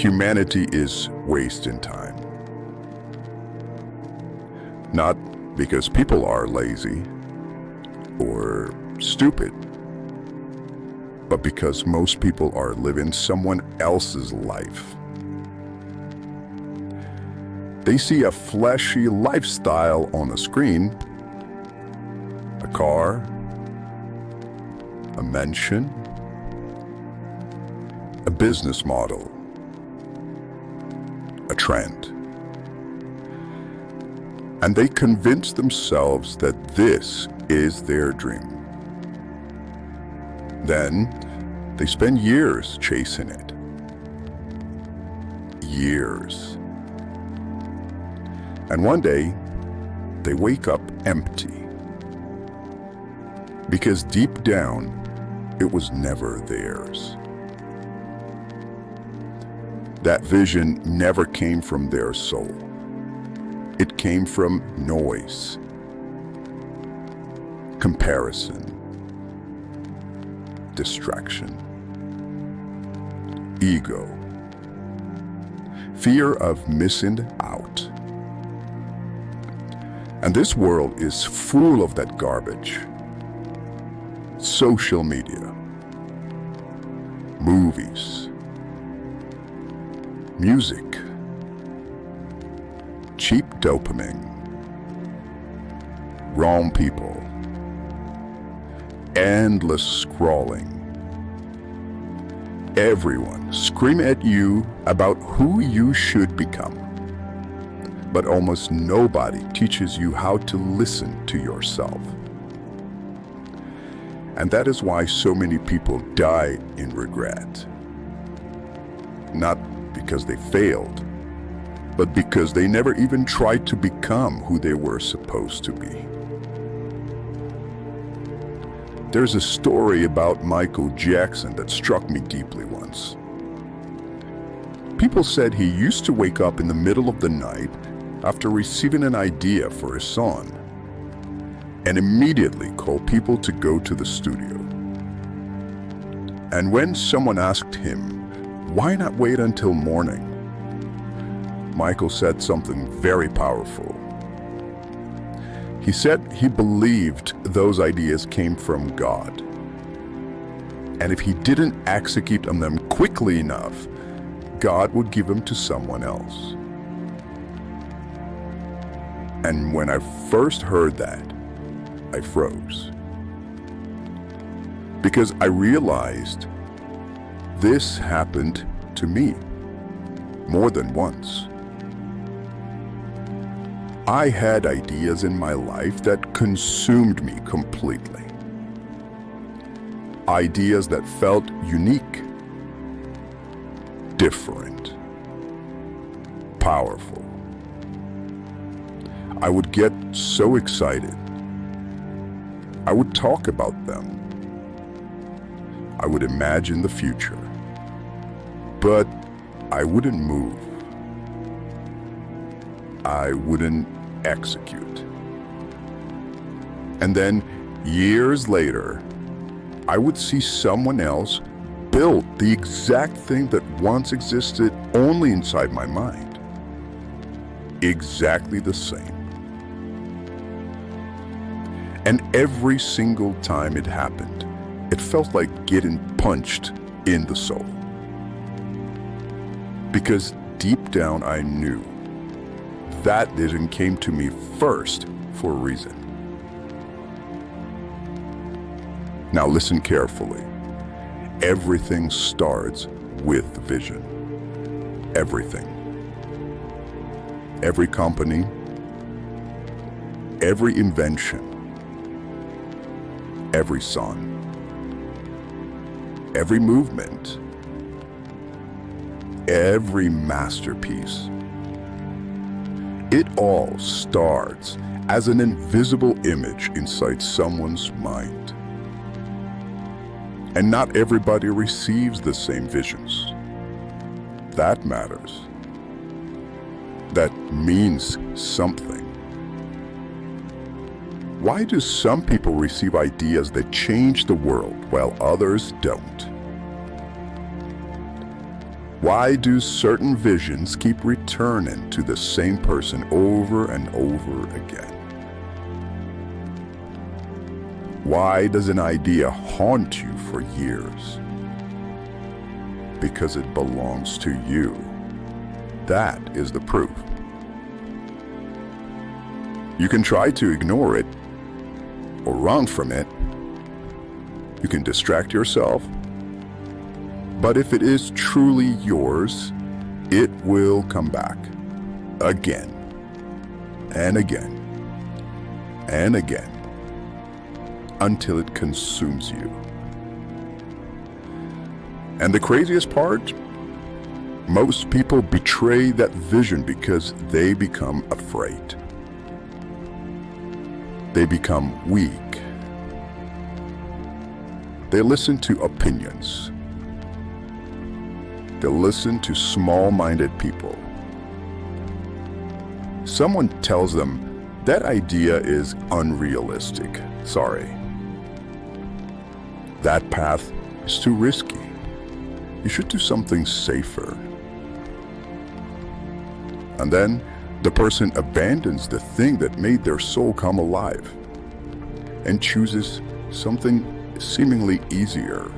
humanity is wasting time. Not because people are lazy or stupid, but because most people are living someone else's life. They see a flashy lifestyle on a screen, a car, a mansion, a business model, a trend. And they convince themselves that this is their dream. Then they spend years chasing it. Years. And one day, they wake up empty. Because deep down, it was never theirs. That vision never came from their soul. It came from noise, comparison, distraction, ego, fear of missing out. And this world is full of that garbage. Social media, movies, music, cheap dopamine, wrong people, endless scrolling. Everyone screaming at you about who you should become. But almost nobody teaches you how to listen to yourself. And that is why so many people die in regret. Not because they failed, but because they never even tried to become who they were supposed to be. There's a story about Michael Jackson that struck me deeply once. People said he used to wake up in the middle of the night after receiving an idea for a song and immediately call people to go to the studio. And when someone asked him, why not wait until morning? Michael said something very powerful. He said he believed those ideas came from God. And if he didn't execute on them quickly enough, God would give them to someone else. And when I first heard that, I froze. Because I realized this happened to me more than once. I had ideas in my life that consumed me completely. Ideas that felt unique, different, powerful. I would get so excited. I would talk about them. I would imagine the future. But I wouldn't move. I wouldn't execute. And then, years later, I would see someone else build the exact thing that once existed only inside my mind. Exactly the same. And every single time it happened, it felt like getting punched in the soul. Because deep down I knew that vision came to me first for a reason. Now listen carefully. Everything starts with the vision. Everything. Every company, every invention, every song, every movement, every masterpiece. It all starts as an invisible image inside someone's mind. And not everybody receives the same visions. That matters. That means something. Why do some people receive ideas that change the world while others don't? Why do certain visions keep returning to the same person over and over again? Why does an idea haunt you for years? Because it belongs to you. That is the proof. You can try to ignore it or run from it. You can distract yourself. But if it is truly yours, it will come back again and again and again until it consumes you. And the craziest part, most people betray that vision because they become afraid. They become weak. They listen to opinions. They listen to small-minded people. Someone tells them that idea is unrealistic. Sorry. That path is too risky. You should do something safer. And then the person abandons the thing that made their soul come alive and chooses something seemingly easier,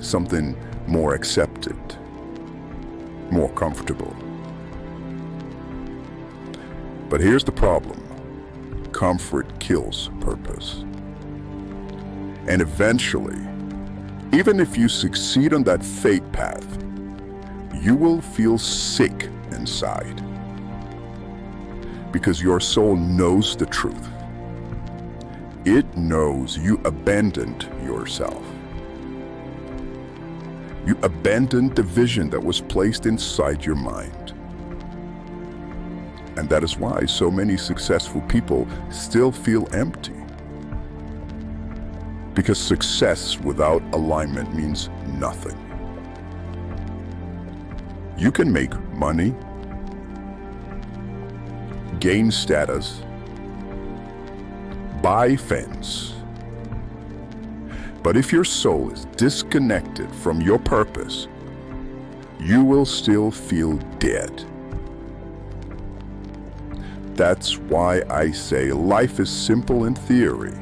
something more accepted, more comfortable. But here's the problem. Comfort kills purpose. And eventually, even if you succeed on that fate path, you will feel sick inside. Because your soul knows the truth. It knows you abandoned yourself. You abandoned the vision that was placed inside your mind. And that is why so many successful people still feel empty. Because success without alignment means nothing. You can make money, gain status, buy fans. But if your soul is disconnected from your purpose, you will still feel dead. That's why I say life is simple in theory,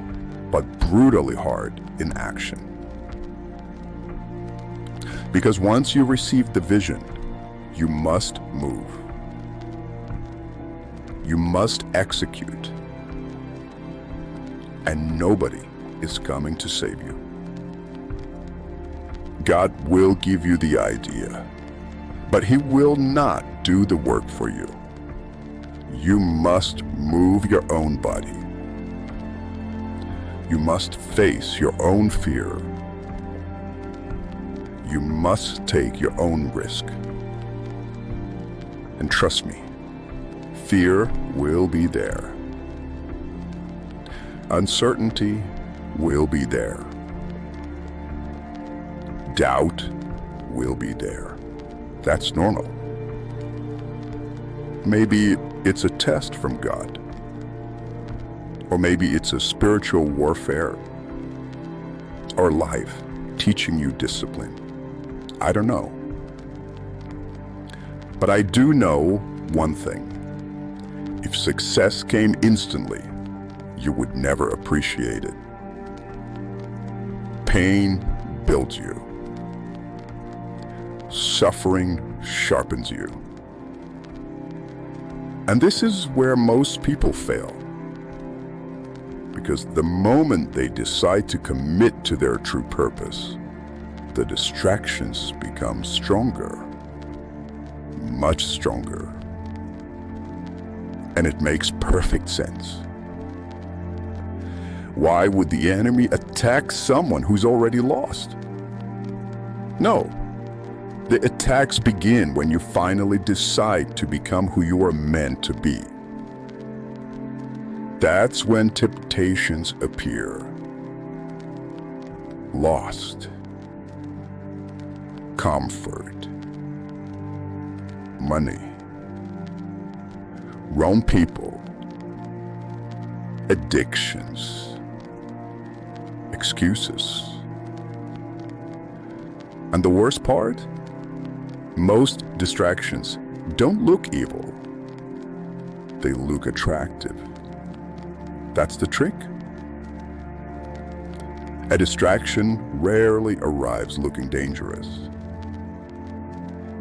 but brutally hard in action. Because once you receive the vision, you must move. You must execute. And nobody is coming to save you. God will give you the idea, but He will not do the work for you. You must move your own body. You must face your own fear. You must take your own risk. And trust me, fear will be there. Uncertainty will be there. Doubt will be there. That's normal. Maybe it's a test from God. Or maybe it's a spiritual warfare. Or life teaching you discipline. I don't know. But I do know one thing. If success came instantly, you would never appreciate it. Pain builds you. Suffering sharpens you. And this is where most people fail. Because the moment they decide to commit to their true purpose, the distractions become stronger, much stronger. And it makes perfect sense. Why would the enemy attack someone who's already lost? No. The attacks begin when you finally decide to become who you are meant to be. That's when temptations appear. Lost. Comfort. Money. Wrong people. Addictions. Excuses. And the worst part? Most distractions don't look evil. They look attractive. That's the trick. A distraction rarely arrives looking dangerous.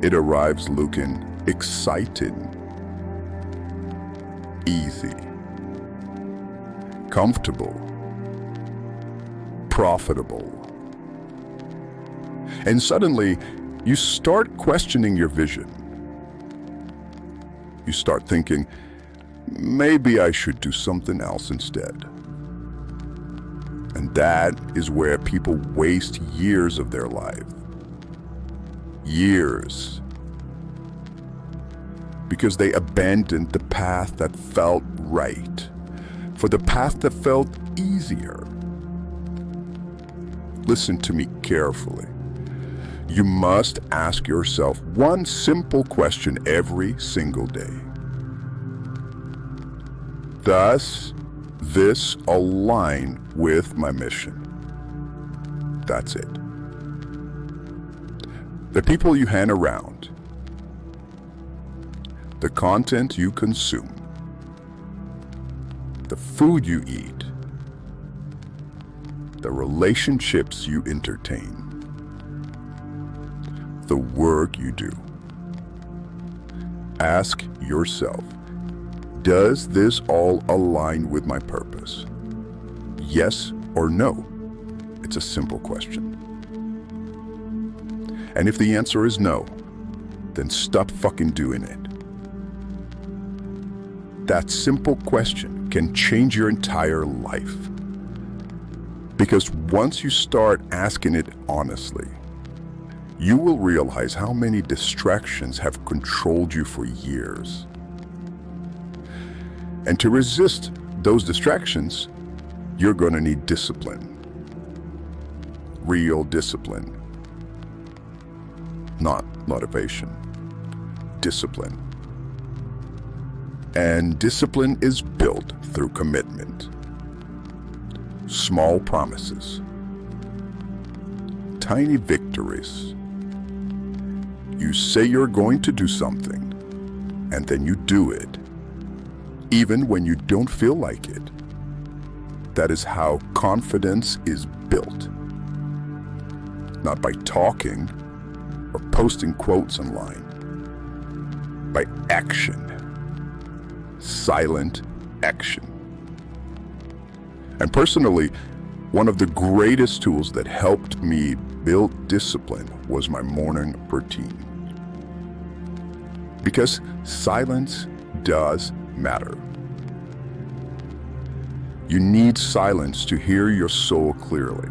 It arrives looking exciting, easy, comfortable, profitable. And suddenly, you start questioning your vision. You start thinking, maybe I should do something else instead. And that is where people waste years of their life. Years. Because they abandoned the path that felt right for the path that felt easier. Listen to me carefully. You must ask yourself one simple question every single day. Does this align with my mission? That's it. The people you hang around, the content you consume, the food you eat, the relationships you entertain, the work you do. Ask yourself, does this all align with my purpose? Yes or no? It's a simple question. And if the answer is no, then stop fucking doing it. That simple question can change your entire life. Because once you start asking it honestly, you will realize how many distractions have controlled you for years. And to resist those distractions, you're going to need discipline. Real discipline. Not motivation. Discipline. And discipline is built through commitment. Small promises. Tiny victories. You say you're going to do something, and then you do it, even when you don't feel like it. That is how confidence is built. Not by talking or posting quotes online. By action. Silent action. And personally, one of the greatest tools that helped me build discipline was my morning routine. Because silence does matter. You need silence to hear your soul clearly.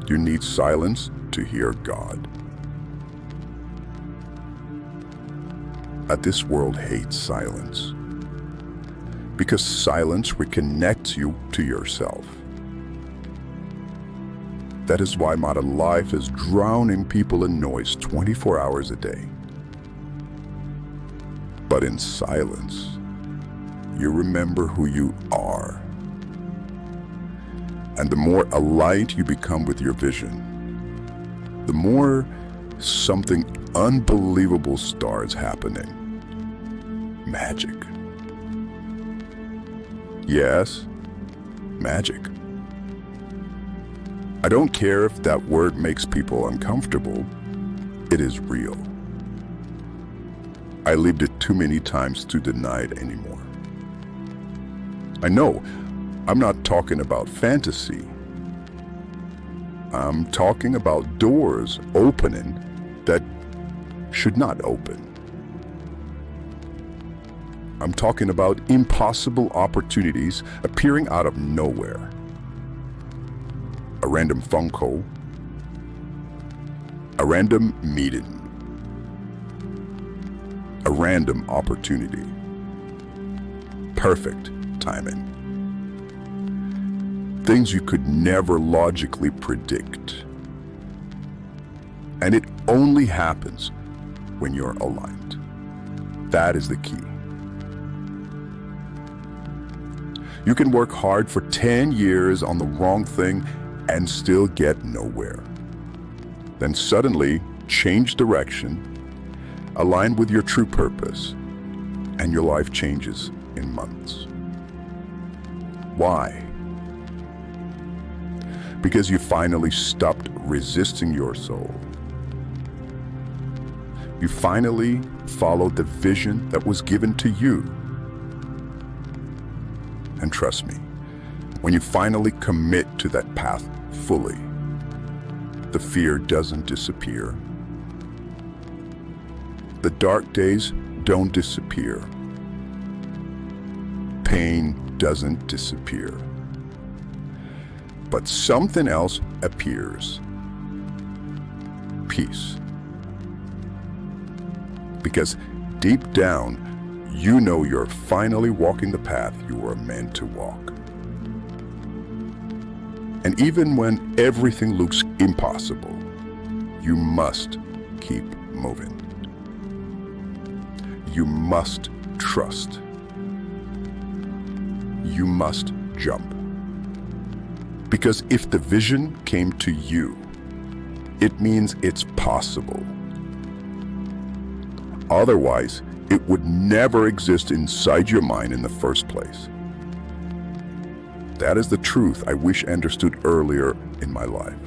You need silence to hear God. This world hates silence. Because silence reconnects you to yourself. That is why modern life is drowning people in noise 24 hours a day. But in silence, you remember who you are. And the more aligned you become with your vision, the more something unbelievable starts happening. Magic. Yes, magic. I don't care if that word makes people uncomfortable. It is real. I lived it too many times to deny it anymore. I know, I'm not talking about fantasy. I'm talking about doors opening that should not open. I'm talking about impossible opportunities appearing out of nowhere. A random phone call, a random meeting, a random opportunity. Perfect timing. Things you could never logically predict. And it only happens when you're aligned. That is the key. You can work hard for 10 years on the wrong thing and still get nowhere. Then suddenly, change direction, align with your true purpose, and your life changes in months. Why? Because you finally stopped resisting your soul. You finally followed the vision that was given to you. And trust me, when you finally commit to that path fully, the fear doesn't disappear. The dark days don't disappear. Pain doesn't disappear. But something else appears. Peace. Because deep down, you know you're finally walking the path you were meant to walk. And even when everything looks impossible, you must keep moving. You must trust. You must jump. Because if the vision came to you, it means it's possible. Otherwise, it would never exist inside your mind in the first place. That is the truth I wish I understood earlier in my life.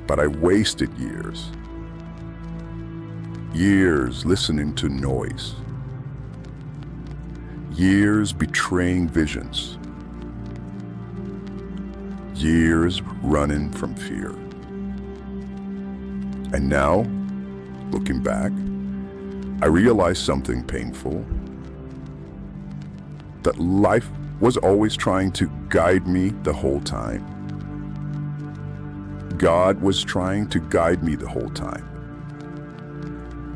But I wasted years. Years listening to noise. Years betraying visions. Years running from fear. And now, looking back, I realized something painful. That life was always trying to guide me the whole time. God was trying to guide me the whole time.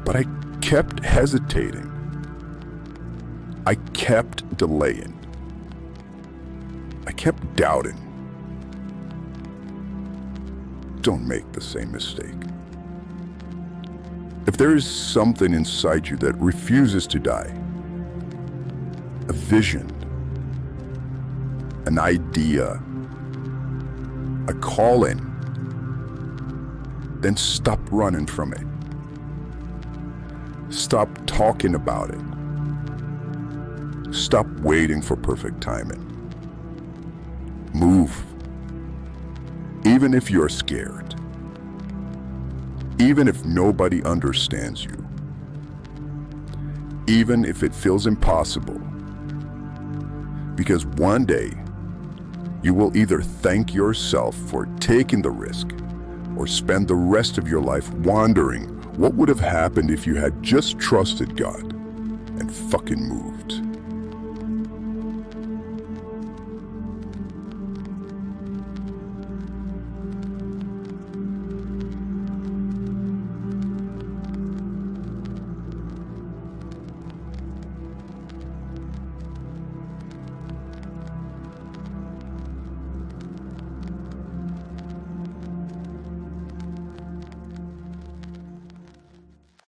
But I kept hesitating. I kept delaying. I kept doubting. Don't make the same mistake. If there is something inside you that refuses to die, a vision, an idea, a calling, then stop running from it. Stop talking about it. Stop waiting for perfect timing. Move. Even if you're scared. Even if nobody understands you. Even if it feels impossible. Because one day, you will either thank yourself for taking the risk or spend the rest of your life wondering what would have happened if you had just trusted God and fucking moved.